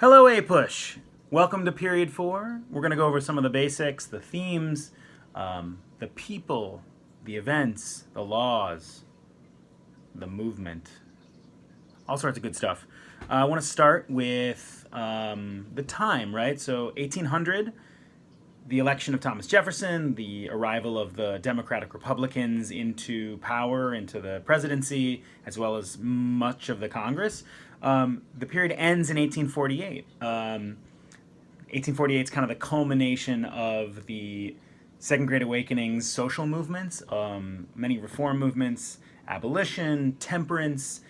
Hello, A-Push. Welcome to Period 4. We're going to go over some of the basics, the themes, the people, the events, the laws, the movement, all sorts of good stuff. I want to start with the time, right? So 1800, the election of Thomas Jefferson, the arrival of the Democratic Republicans into power, into the presidency, as well as much of the Congress. The period ends in 1848. 1848 is kind of the culmination of the Second Great Awakening's social movements, many reform movements, abolition, temperance,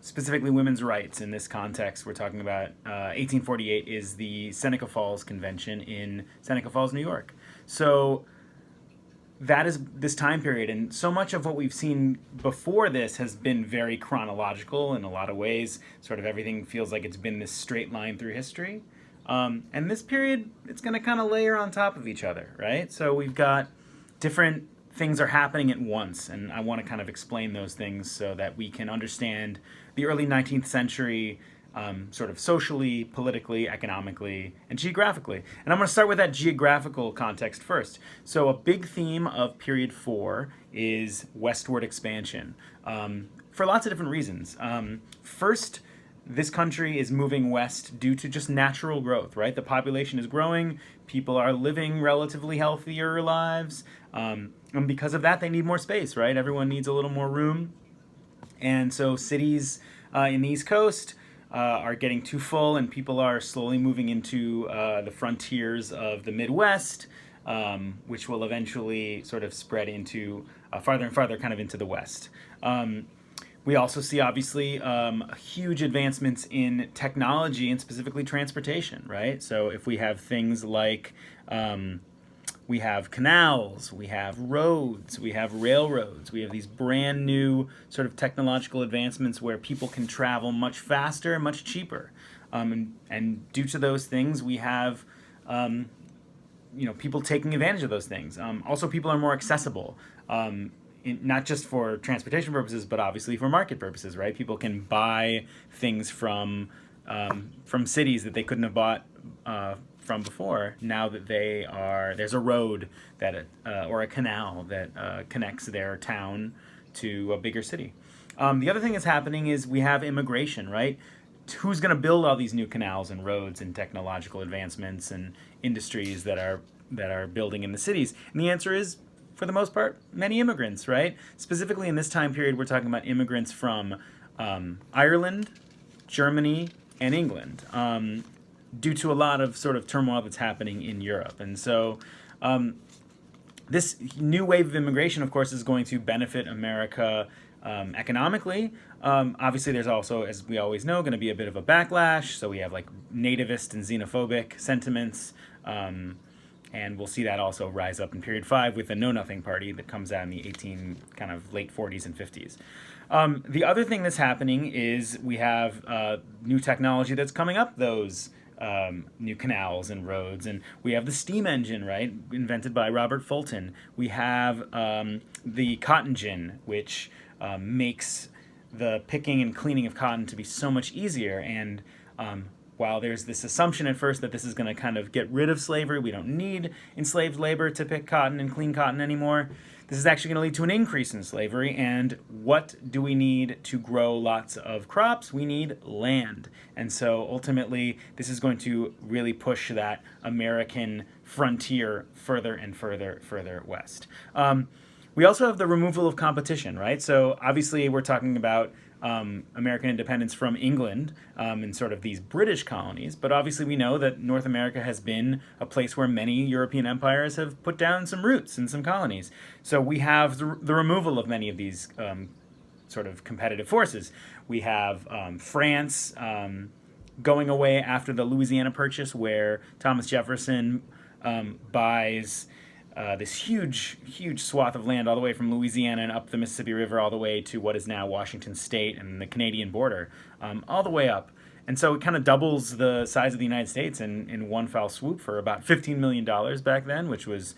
specifically women's rights. In this context, we're talking about 1848 is the Seneca Falls Convention in Seneca Falls, New York. So that is this time period, and so much of what we've seen before this has been very chronological in a lot of ways. Sort of everything feels like it's been this straight line through history. And this period, it's going to kind of layer on top of each other, right? So we've got different things are happening at once, and I want to kind of explain those things so that we can understand the early 19th century sort of socially, politically, economically, and geographically. And I'm going to start with that geographical context first. So a big theme of period 4 is westward expansion for lots of different reasons. First, this country is moving west due to just natural growth, right? The population is growing, people are living relatively healthier lives, and because of that, they need more space, right? Everyone needs a little more room. And so cities in the East Coast are getting too full, and people are slowly moving into the frontiers of the Midwest, which will eventually sort of spread into farther and farther kind of into the West. We also see, obviously, huge advancements in technology and specifically transportation, right? So if we have things like we have canals, we have roads, we have railroads, we have these brand new sort of technological advancements where people can travel much faster, much cheaper. And due to those things, we have people taking advantage of those things. Also, people are more accessible. Not just for transportation purposes, but obviously for market purposes, right? People can buy things from cities that they couldn't have bought from before. Now that there's a road that or a canal that connects their town to a bigger city. The other thing that's happening is we have immigration, right? Who's going to build all these new canals and roads and technological advancements and industries that are building in the cities? And the answer is, for the most part, many immigrants, right? Specifically in this time period, we're talking about immigrants from Ireland, Germany, and England, due to a lot of sort of turmoil that's happening in Europe. And so this new wave of immigration, of course, is going to benefit America economically. Obviously, there's also, as we always know, going to be a bit of a backlash. So we have like nativist and xenophobic sentiments. And we'll see that also rise up in period 5 with the Know Nothing Party that comes out in the late 40s and 50s. The other thing that's happening is we have new technology that's coming up those new canals and roads, and we have the steam engine, right, invented by Robert Fulton. We have the cotton gin, which makes the picking and cleaning of cotton to be so much easier. And while there's this assumption at first that this is going to kind of get rid of slavery, we don't need enslaved labor to pick cotton and clean cotton anymore, this is actually going to lead to an increase in slavery. And what do we need to grow lots of crops? We need land. And so ultimately, this is going to really push that American frontier further and further west. We also have the removal of competition, right? So obviously, we're talking about American independence from England and sort of these British colonies. But obviously we know that North America has been a place where many European empires have put down some roots and some colonies. So we have the removal of many of these sort of competitive forces. We have France going away after the Louisiana Purchase, where Thomas Jefferson buys this huge swath of land all the way from Louisiana and up the Mississippi River all the way to what is now Washington State and the Canadian border, all the way up. And so it kind of doubles the size of the United States in one foul swoop for about $15 million back then, which was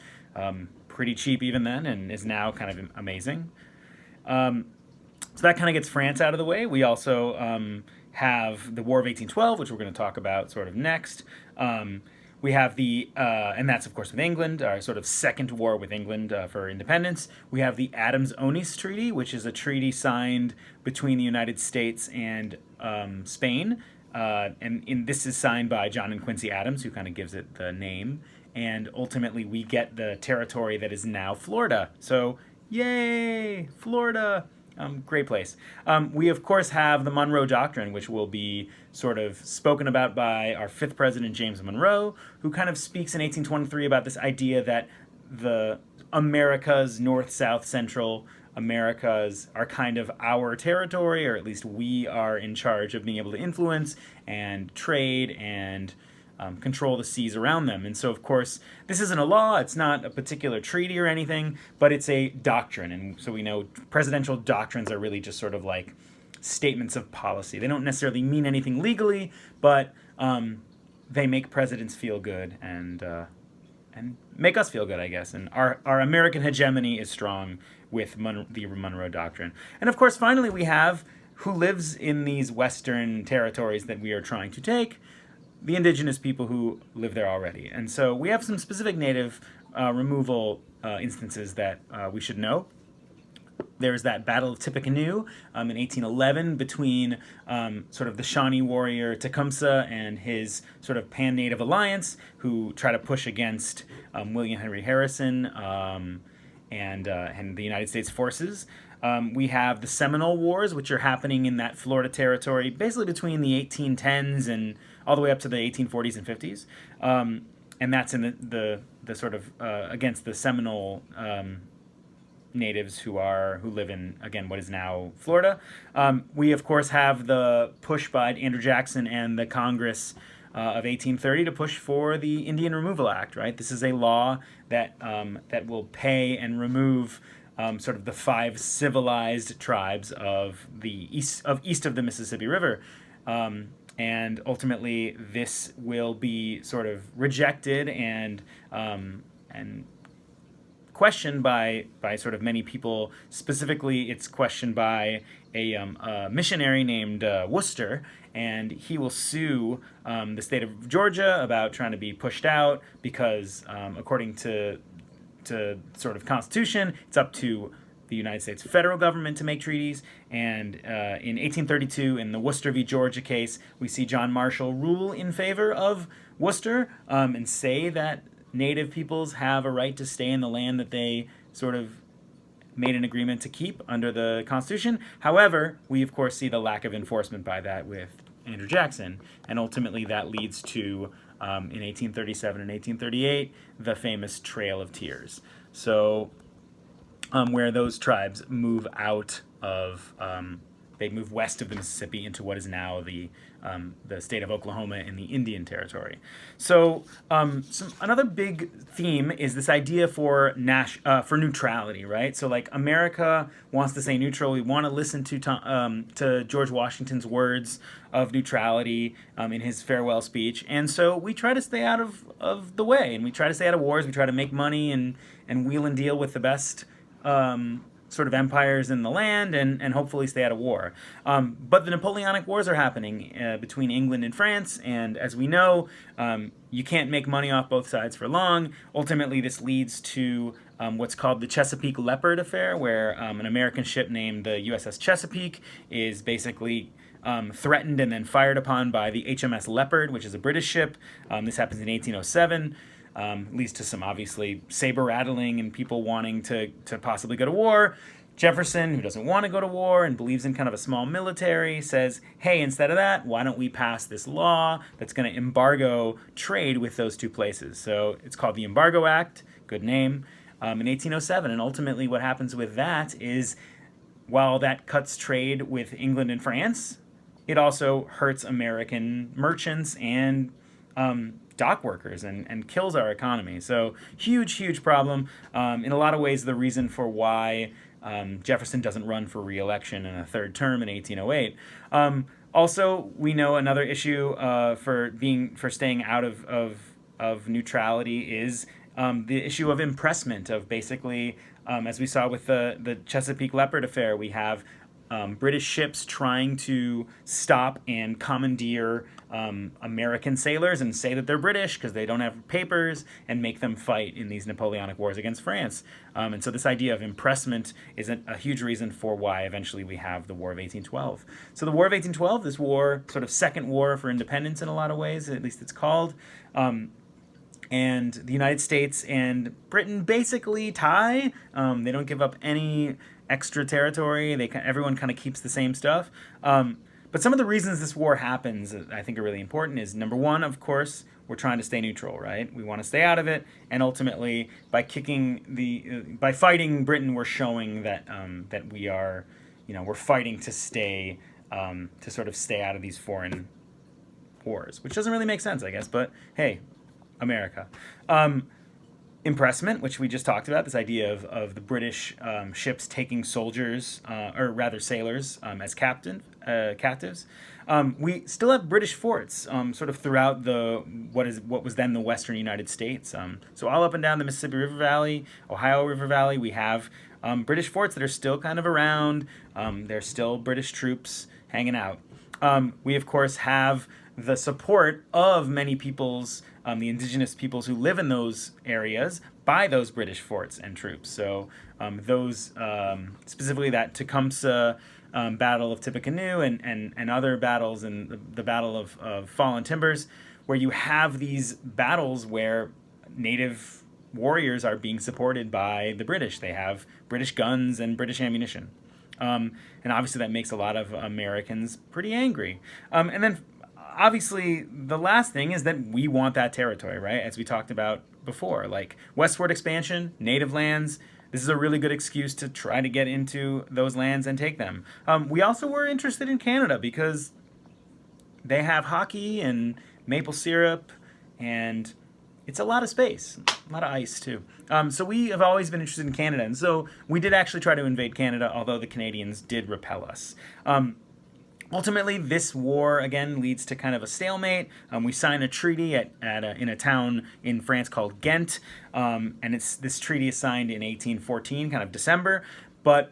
pretty cheap even then and is now kind of amazing. So that kind of gets France out of the way. We also have the War of 1812, which we're going to talk about sort of next. We have and that's of course with England, our sort of second war with England for independence. We have the Adams-Onis Treaty, which is a treaty signed between the United States and Spain. And this is signed by John and Quincy Adams, who kind of gives it the name. And ultimately, we get the territory that is now Florida. So, yay, Florida. Great place. We, of course, have the Monroe Doctrine, which will be sort of spoken about by our fifth president, James Monroe, who kind of speaks in 1823 about this idea that the Americas, North, South, Central Americas are kind of our territory, or at least we are in charge of being able to influence and trade and control the seas around them. And so, of course, this isn't a law, it's not a particular treaty or anything, but it's a doctrine. And so we know presidential doctrines are really just sort of like statements of policy. They don't necessarily mean anything legally, but they make presidents feel good and make us feel good, I guess. And our American hegemony is strong with the Monroe Doctrine. And of course, finally, we have who lives in these Western territories that we are trying to take, the indigenous people who live there already. And so we have some specific native removal instances that we should know. There's that Battle of Tippecanoe in 1811 between sort of the Shawnee warrior Tecumseh and his sort of pan-native alliance, who try to push against William Henry Harrison and the United States forces. We have the Seminole Wars, which are happening in that Florida territory, basically between the 1810s and all the way up to the 1840s and 50s. And that's in the sort of against the Seminole natives who live in, again, what is now Florida. We, of course, have the push by Andrew Jackson and the Congress of 1830 to push for the Indian Removal Act, right? This is a law that will pay and remove sort of the 5 civilized tribes of the east of the Mississippi River. And ultimately, this will be sort of rejected and questioned by sort of many people. Specifically, it's questioned by a missionary named Worcester, and he will sue the state of Georgia about trying to be pushed out because, according to sort of Constitution, it's up to the United States federal government to make treaties. And in 1832, in the Worcester v. Georgia case, we see John Marshall rule in favor of Worcester and say that Native peoples have a right to stay in the land that they sort of made an agreement to keep under the Constitution. However, we of course see the lack of enforcement by that with Andrew Jackson, and ultimately that leads to, in 1837 and 1838, the famous Trail of Tears. So, where those tribes move out of, they move west of the Mississippi into what is now the state of Oklahoma in the Indian Territory. So another big theme is this idea for neutrality, right? So like America wants to stay neutral. We want to listen to George Washington's words of neutrality in his farewell speech, and so we try to stay out of the way, and we try to stay out of wars. We try to make money and wheel and deal with the best sort of empires in the land and hopefully stay out of war. But the Napoleonic Wars are happening between England and France, and as we know, you can't make money off both sides for long. Ultimately, this leads to what's called the Chesapeake Leopard Affair, where an American ship named the USS Chesapeake is basically threatened and then fired upon by the HMS Leopard, which is a British ship. This happens in 1807. Leads to some obviously saber rattling and people wanting to possibly go to war. Jefferson, who doesn't want to go to war and believes in kind of a small military, says, hey, instead of that, why don't we pass this law that's going to embargo trade with those two places? So it's called the Embargo Act, good name, in 1807. And ultimately what happens with that is, while that cuts trade with England and France, it also hurts American merchants and dock workers and kills our economy. So huge problem. In a lot of ways, the reason for why Jefferson doesn't run for re-election in a third term in 1808. Also, we know another issue for staying out of neutrality is the issue of impressment, of basically, as we saw with the Chesapeake Leopard affair, we have British ships trying to stop and commandeer American sailors and say that they're British because they don't have papers, and make them fight in these Napoleonic wars against France. And so this idea of impressment is a huge reason for why eventually we have the War of 1812. So the War of 1812, this war, sort of second war for independence in a lot of ways, at least it's called. And the United States and Britain basically tie. They don't give up any extra territory. Everyone kind of keeps the same stuff. But some of the reasons this war happens, I think, are really important. Is number one, of course, we're trying to stay neutral, right? We want to stay out of it, and ultimately, by fighting Britain, we're showing that that we are, we're fighting to stay, to sort of stay out of these foreign wars, which doesn't really make sense, I guess. But hey, America. Impressment, which we just talked about, this idea of the British ships taking soldiers, or rather sailors, as captives. We still have British forts sort of throughout what was then the western United States. So all up and down the Mississippi River Valley, Ohio River Valley, we have British forts that are still kind of around. There's still British troops hanging out. We, of course, have the support of many peoples, the indigenous peoples who live in those areas, by those British forts and troops. So those, specifically that Tecumseh Battle of Tippecanoe and other battles, and the Battle of Fallen Timbers, where you have these battles where native warriors are being supported by the British. They have British guns and British ammunition. And obviously that makes a lot of Americans pretty angry. And then obviously, the last thing is that we want that territory, right? As we talked about before, like westward expansion, native lands. This is a really good excuse to try to get into those lands and take them. We also were interested in Canada because they have hockey and maple syrup, and it's a lot of space, a lot of ice too. So we have always been interested in Canada, and so we did actually try to invade Canada, although the Canadians did repel us. Ultimately, this war, again, leads to kind of a stalemate. We sign a treaty in a town in France called Ghent, and this treaty is signed in 1814, kind of December, but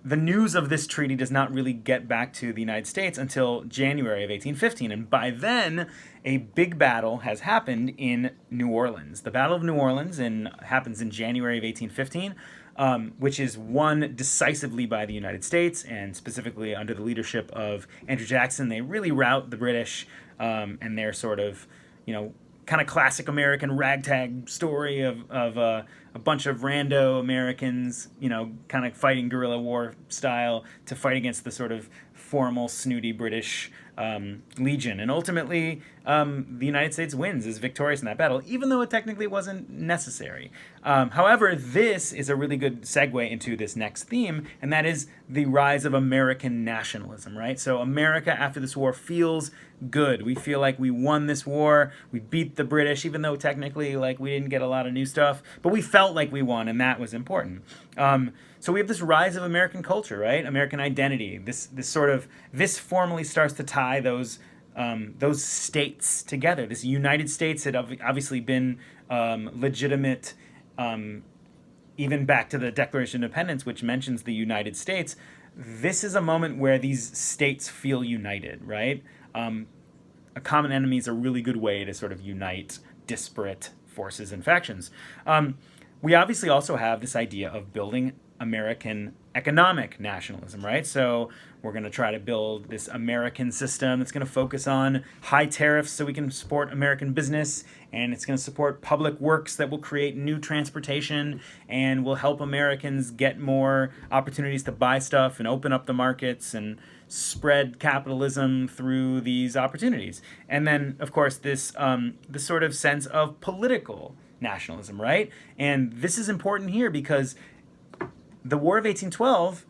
the news of this treaty does not really get back to the United States until January of 1815, and by then, a big battle has happened in New Orleans. The Battle of New Orleans happens in January of 1815, which is won decisively by the United States, and specifically under the leadership of Andrew Jackson. They really rout the British, and their sort of, kind of classic American ragtag story of a bunch of rando Americans, kind of fighting guerrilla war style to fight against the sort of formal, snooty British legion. And ultimately, the United States wins, is victorious in that battle, even though it technically wasn't necessary. However, this is a really good segue into this next theme, and that is the rise of American nationalism, right? So America, after this war, feels good. We feel like we won this war, we beat the British, even though technically, we didn't get a lot of new stuff, but we felt like we won, and that was important. So we have this rise of American culture, right? American identity. This formally starts to tie those states together. This United States had obviously been legitimate, even back to the Declaration of Independence, which mentions the United States. This is a moment where these states feel united, right? A common enemy is a really good way to sort of unite disparate forces and factions. We obviously also have this idea of building American economic nationalism, right? So we're going to try to build this American system that's going to focus on high tariffs so we can support American business, and it's going to support public works that will create new transportation and will help Americans get more opportunities to buy stuff and open up the markets and spread capitalism through these opportunities. And then, of course, this sort of sense of political nationalism, right? And this is important here because the War of 1812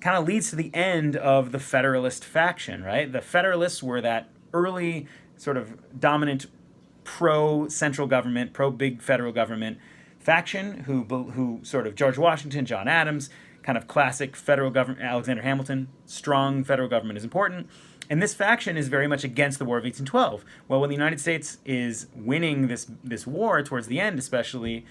kind of leads to the end of the Federalist faction, right? The Federalists were that early sort of dominant pro-central government, pro-big federal government faction who sort of George Washington, John Adams, kind of classic federal government, Alexander Hamilton, strong federal government is important. And this faction is very much against the War of 1812. Well, when the United States is winning this war towards the end, especially,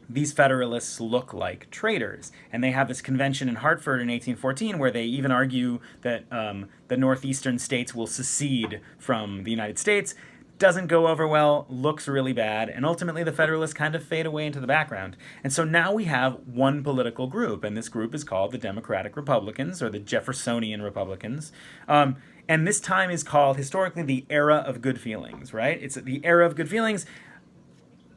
these Federalists look like traitors. And they have this convention in Hartford in 1814 where they even argue that the northeastern states will secede from the United States. Doesn't go over well, looks really bad, and ultimately the Federalists kind of fade away into the background. And so now we have one political group, and this group is called the Democratic Republicans, or the Jeffersonian Republicans. And this time is called historically the era of good feelings, right? It's the era of good feelings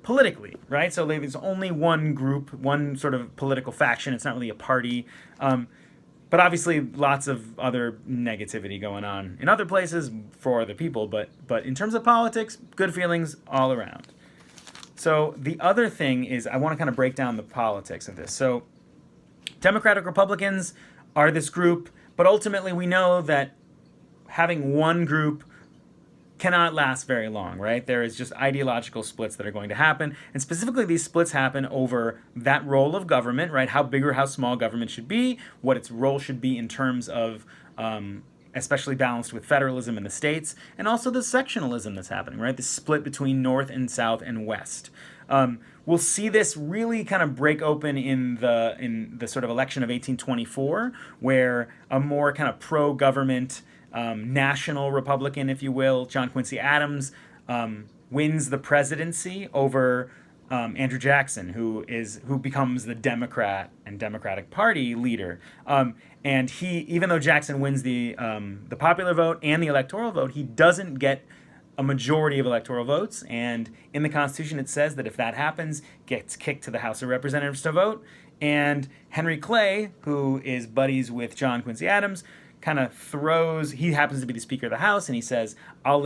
politically, right? So there's only one group, one sort of political faction. It's not really a party. But obviously lots of other negativity going on in other places for other people. But in terms of politics, good feelings all around. So the other thing is I want to kind of break down the politics of this. So Democratic Republicans are this group, but ultimately we know that having one group cannot last very long, right? There is just ideological splits that are going to happen. And specifically, these splits happen over that role of government, right? How big or how small government should be, what its role should be in terms of especially balanced with federalism in the states, and also the sectionalism that's happening, right? The split between North and South and West. We'll see this really kind of break open in the sort of election of 1824, where a more kind of pro-government national Republican, if you will, John Quincy Adams, wins the presidency over Andrew Jackson, who becomes the Democrat and Democratic Party leader. And he, even though Jackson wins the popular vote and the electoral vote, he doesn't get a majority of electoral votes. And in the Constitution, it says that if that happens, gets kicked to the House of Representatives to vote. And Henry Clay, who is buddies with John Quincy Adams, kind of he happens to be the Speaker of the House, and he says, I'll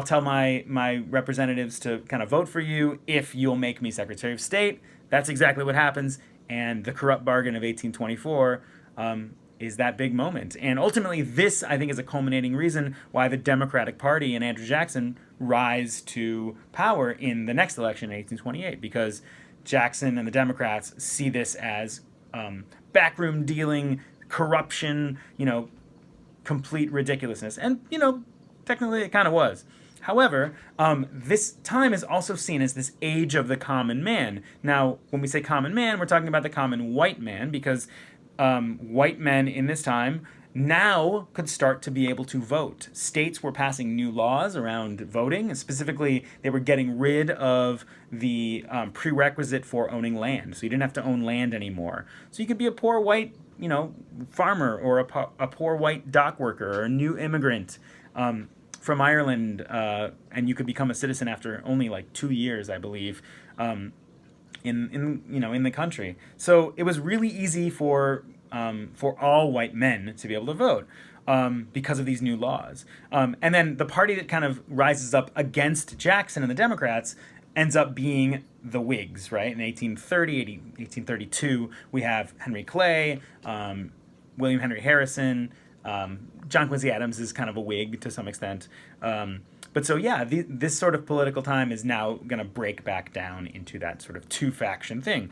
tell my representatives to kind of vote for you if you'll make me Secretary of State. That's exactly what happens, and the corrupt bargain of 1824 is that big moment. And ultimately, this, I think, is a culminating reason why the Democratic Party and Andrew Jackson rise to power in the next election in 1828, because Jackson and the Democrats see this as backroom dealing, corruption, complete ridiculousness. And, technically it kind of was. However, this time is also seen as this age of the common man. Now, when we say common man, we're talking about the common white man, because white men in this time now could start to be able to vote. States were passing new laws around voting. Specifically, they were getting rid of the prerequisite for owning land. So you didn't have to own land anymore. So you could be a poor white farmer, or a poor white dock worker, or a new immigrant from Ireland, and you could become a citizen after only like 2 years, I believe, in the country. So it was really easy for all white men to be able to vote because of these new laws. And then the party that kind of rises up against Jackson and the Democrats ends up being the Whigs, right? In 1832, we have Henry Clay, William Henry Harrison, John Quincy Adams is kind of a Whig to some extent. But so, yeah, this sort of political time is now going to break back down into that sort of two-faction thing.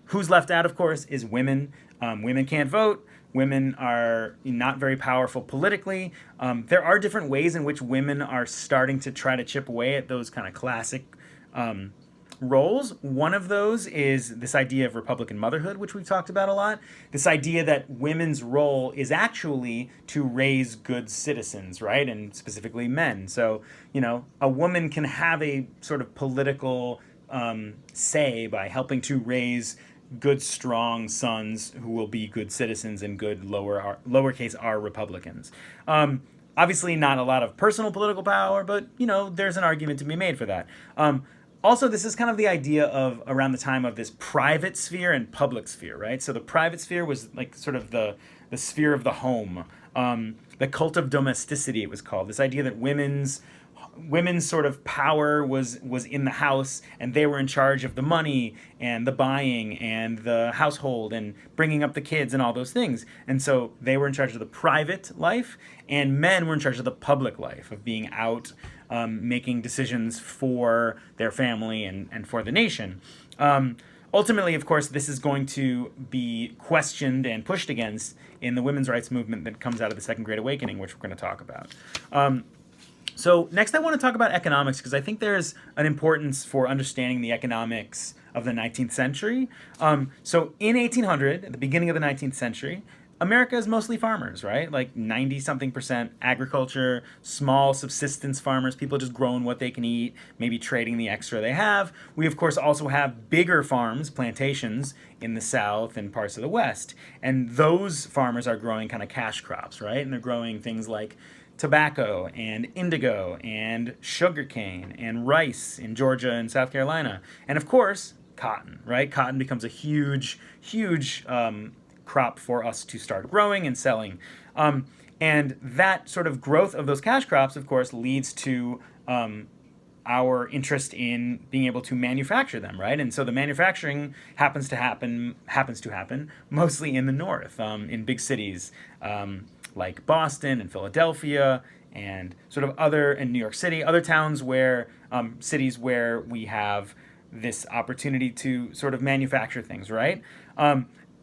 Who's left out, of course, is women. Women can't vote. Women are not very powerful politically. There are different ways in which women are starting to try to chip away at those kind of classic roles. One of those is this idea of Republican motherhood, which we've talked about a lot. This idea that women's role is actually to raise good citizens, right? And specifically men. So, a woman can have a sort of political say by helping to raise good, strong sons who will be good citizens and good lowercase r Republicans. Obviously not a lot of personal political power, but, there's an argument to be made for that. Also, this is kind of the idea of around the time of this private sphere and public sphere, right? So the private sphere was like sort of the sphere of the home, the cult of domesticity, it was called. This idea that women's sort of power was in the house, and they were in charge of the money and the buying and the household and bringing up the kids and all those things. And so they were in charge of the private life, and men were in charge of the public life, of being out, making decisions for their family and for the nation. Ultimately, of course, this is going to be questioned and pushed against in the women's rights movement that comes out of the Second Great Awakening, which we're going to talk about. So next I want to talk about economics because I think there's an importance for understanding the economics of the 19th century. So in 1800, at the beginning of the 19th century, America is mostly farmers, right? Like 90 something percent agriculture, small subsistence farmers, people just growing what they can eat, maybe trading the extra they have. We, of course, also have bigger farms, plantations in the South and parts of the West. And those farmers are growing kind of cash crops, right? And they're growing things like tobacco and indigo and sugarcane and rice in Georgia and South Carolina. And of course, cotton, right? Cotton becomes a huge crop for us to start growing and selling. And that sort of growth of those cash crops, of course, leads to our interest in being able to manufacture them, right? And so the manufacturing happens to happen mostly in the North, in big cities like Boston and Philadelphia and sort of in New York City, other towns where, cities where we have this opportunity to sort of manufacture things, right?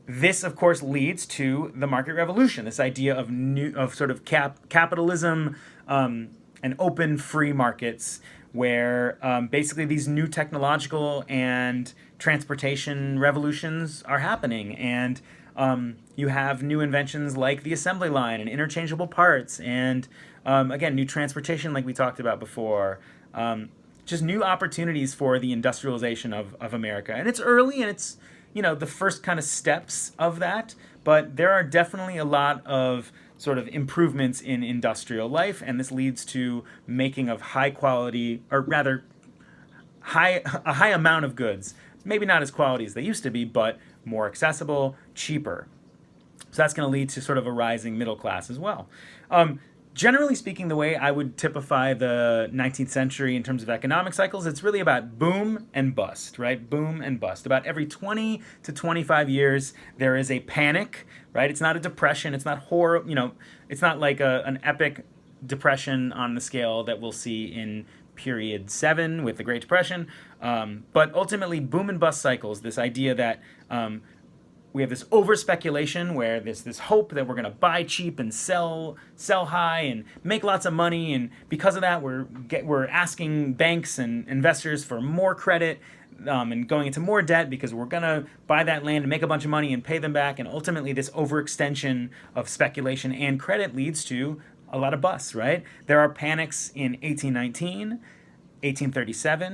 This, of course, leads to the market revolution, this idea of sort of capitalism and open free markets where basically these new technological and transportation revolutions are happening. And you have new inventions like the assembly line and interchangeable parts and, again, new transportation like we talked about before. Just new opportunities for the industrialization of America. And it's early and it's, the first kind of steps of that, but there are definitely a lot of sort of improvements in industrial life, and this leads to making of high quality, or rather a high amount of goods, maybe not as quality as they used to be, but more accessible, cheaper. So that's going to lead to sort of a rising middle class as well. Generally speaking, the way I would typify the 19th century in terms of economic cycles, it's really about boom and bust, right? Boom and bust. About every 20 to 25 years, there is a panic, right? It's not a depression. It's not horror. It's not like an epic depression on the scale that we'll see in period 7 with the Great Depression. But ultimately, boom and bust cycles, this idea that we have this over speculation where there's this hope that we're going to buy cheap and sell high and make lots of money, and because of that we're asking banks and investors for more credit and going into more debt because we're going to buy that land and make a bunch of money and pay them back. And ultimately this overextension of speculation and credit leads to a lot of busts, right? There are panics in 1819, 1837,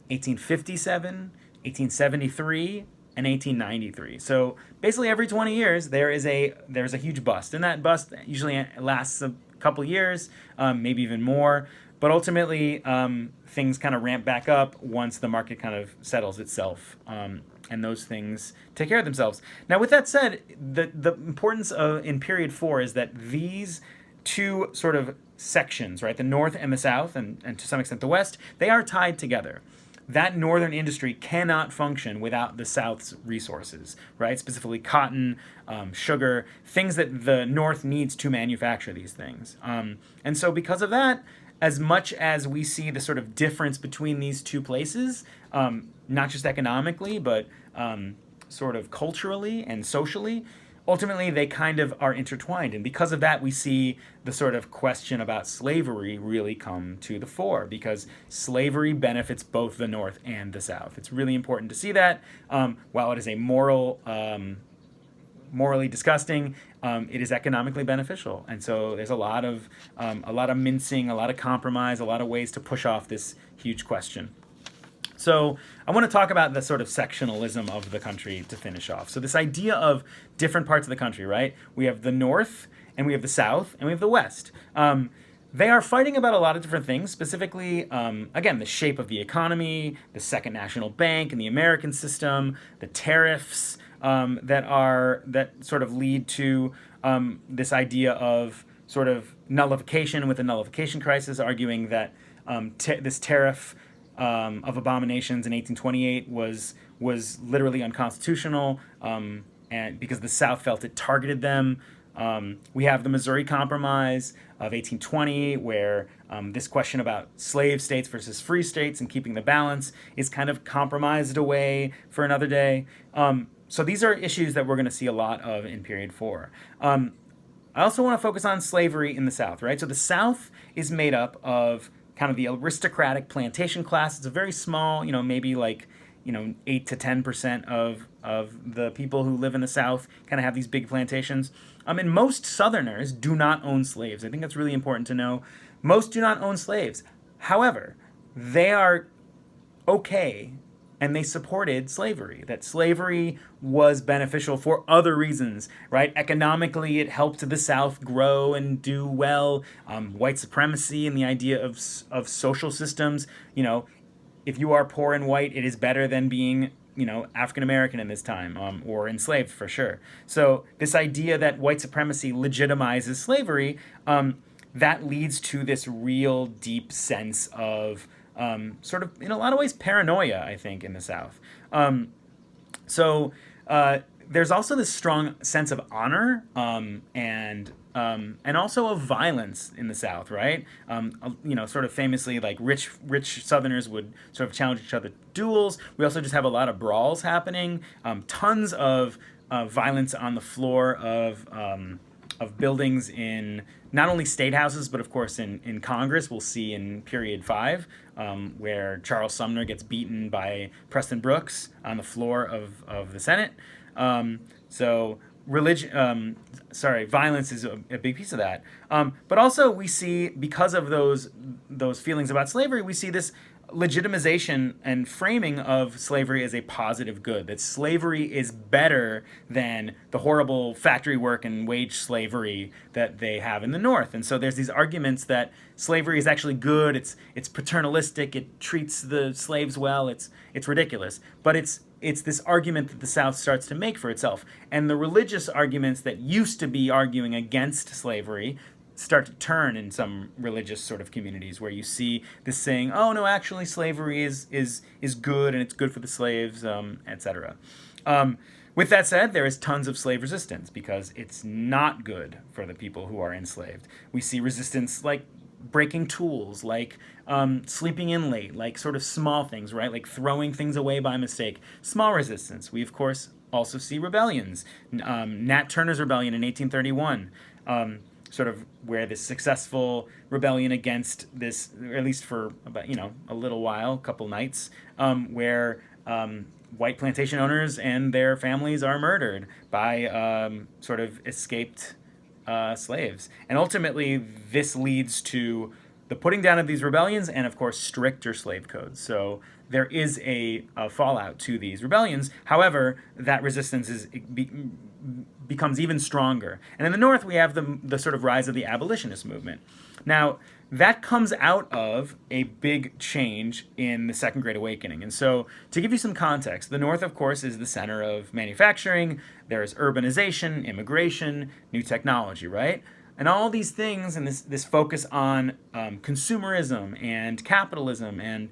1857, 1873, and 1893. So basically every 20 years there's a huge bust, and that bust usually lasts a couple years, maybe even more. But ultimately, things kind of ramp back up once the market kind of settles itself, and those things take care of themselves. Now, with that said, the importance in period 4 is that these two sort of sections, right, the North and the South, and to some extent the West, they are tied together. That northern industry cannot function without the South's resources, right? Specifically cotton, sugar, things that the North needs to manufacture these things. And so because of that, as much as we see the sort of difference between these two places, not just economically, but sort of culturally and socially, ultimately they kind of are intertwined. And because of that, we see the sort of question about slavery really come to the fore, because slavery benefits both the North and the South. It's really important to see that. While it is a morally disgusting, it is economically beneficial. And so there's a lot of mincing, a lot of compromise, a lot of ways to push off this huge question. So I want to talk about the sort of sectionalism of the country to finish off. So this idea of different parts of the country, right? We have the North, and we have the South, and we have the West. They are fighting about a lot of different things, specifically, again, the shape of the economy, the Second National Bank and the American system, the tariffs that sort of lead to this idea of sort of nullification with the nullification crisis, arguing that this tariff of abominations in 1828 was literally unconstitutional, and because the South felt it targeted them. We have the Missouri Compromise of 1820, where this question about slave states versus free states and keeping the balance is kind of compromised away for another day. So these are issues that we're going to see a lot of in period 4. I also want to focus on slavery in the South, right? So the South is made up of kind of the aristocratic plantation class. It's a very small, maybe like, 8 to 10% of the people who live in the South kind of have these big plantations. And most Southerners do not own slaves. I think that's really important to know. Most do not own slaves. However, they are okay and they supported slavery, that slavery was beneficial for other reasons, right? Economically, it helped the South grow and do well. White supremacy and the idea of social systems, if you are poor and white, it is better than being, African American in this time, or enslaved for sure. So this idea that white supremacy legitimizes slavery, that leads to this real deep sense of sort of, in a lot of ways, paranoia, I think, in the South. So there's also this strong sense of honor and also of violence in the South, right? Sort of famously, like rich Southerners would sort of challenge each other duels. We also just have a lot of brawls happening, tons of violence on the floor of buildings in not only state houses, but of course in Congress. We'll see in period 5, where Charles Sumner gets beaten by Preston Brooks on the floor of the Senate. Violence is a big piece of that. But also we see, because of those feelings about slavery, we see this legitimization and framing of slavery as a positive good, that slavery is better than the horrible factory work and wage slavery that they have in the North. And so there's these arguments that slavery is actually good, it's paternalistic, it treats the slaves well, it's ridiculous. But it's this argument that the South starts to make for itself. And the religious arguments that used to be arguing against slavery start to turn in some religious sort of communities, where you see this saying, oh no, actually slavery is good and it's good for the slaves, etc. With that said, there is tons of slave resistance because it's not good for the people who are enslaved. We see resistance like breaking tools, like sleeping in late, like sort of small things, right? Like throwing things away by mistake. Small resistance. We, of course, also see rebellions. Nat Turner's rebellion in 1831, sort of where this successful rebellion against this, or at least for about, a little while, a couple nights, where white plantation owners and their families are murdered by sort of escaped slaves. And ultimately, this leads to the putting down of these rebellions and, of course, stricter slave codes. So there is a fallout to these rebellions. However, that resistance becomes even stronger. And in the North, we have the sort of rise of the abolitionist movement. Now, that comes out of a big change in the Second Great Awakening. And so, to give you some context, the North, of course, is the center of manufacturing. There is urbanization, immigration, new technology, right? And all these things, and this focus on consumerism and capitalism and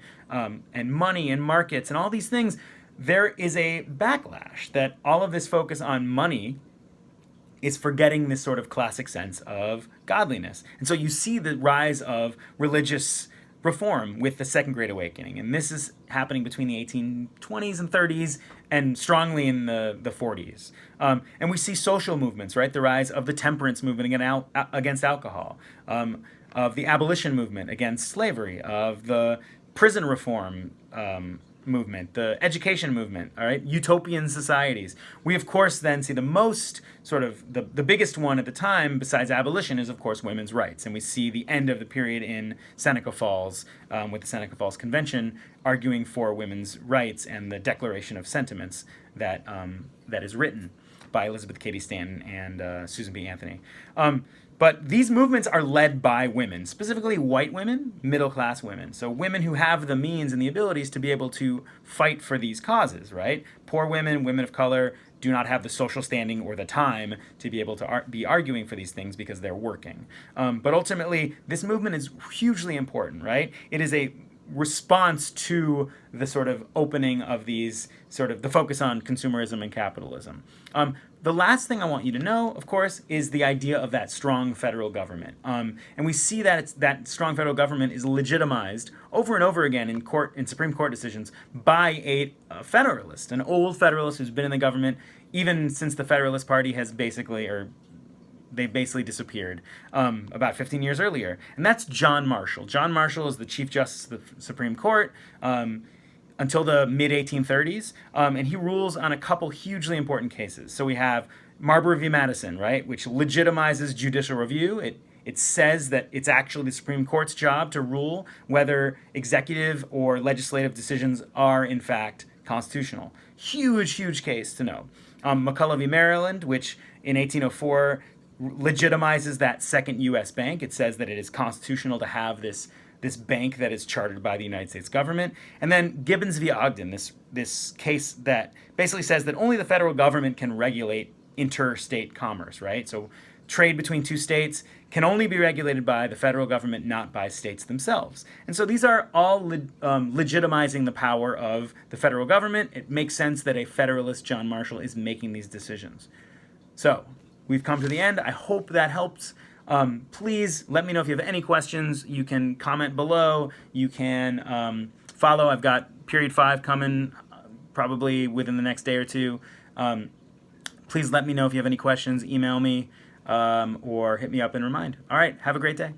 money and markets and all these things, there is a backlash that all of this focus on money is forgetting this sort of classic sense of godliness. And so you see the rise of religious reform with the Second Great Awakening. And this is happening between the 1820s and 30s and strongly in the 40s. And we see social movements, right? The rise of the temperance movement against alcohol, of the abolition movement against slavery, of the prison reform movement, the education movement, all right, utopian societies. We, of course, then see the most sort of the biggest one at the time, besides abolition, is, of course, women's rights. And we see the end of the period in Seneca Falls, with the Seneca Falls Convention arguing for women's rights and the Declaration of Sentiments that is written by Elizabeth Cady Stanton and Susan B. Anthony. But these movements are led by women, specifically white women, middle-class women. So women who have the means and the abilities to be able to fight for these causes, right? Poor women, women of color, do not have the social standing or the time to be able to be arguing for these things because they're working. But ultimately, this movement is hugely important, right? It is a response to the sort of opening of these sort of the focus on consumerism and capitalism. The last thing I want you to know, of course, is the idea of that strong federal government. And we see that that strong federal government is legitimized over and over again in Supreme Court decisions by a Federalist, an old Federalist who's been in the government even since the Federalist Party has basically, or they basically disappeared about 15 years earlier. And that's John Marshall. John Marshall is the Chief Justice of the Supreme Court until the mid-1830s, and he rules on a couple hugely important cases. So we have Marbury v. Madison, right, which legitimizes judicial review. It says that it's actually the Supreme Court's job to rule whether executive or legislative decisions are, in fact, constitutional. Huge, huge case to know. McCulloch v. Maryland, which in 1804 legitimizes that second U.S. bank. It says that it is constitutional to have this bank that is chartered by the United States government. And then Gibbons v. Ogden, this case that basically says that only the federal government can regulate interstate commerce, right? So trade between two states can only be regulated by the federal government, not by states themselves. And so these are all legitimizing the power of the federal government. It makes sense that a federalist, John Marshall, is making these decisions. So we've come to the end. I hope that helps. Please let me know if you have any questions. You can comment below. You can follow. I've got period 5 coming probably within the next day or two. Please let me know if you have any questions. Email me or hit me up and remind. All right. Have a great day.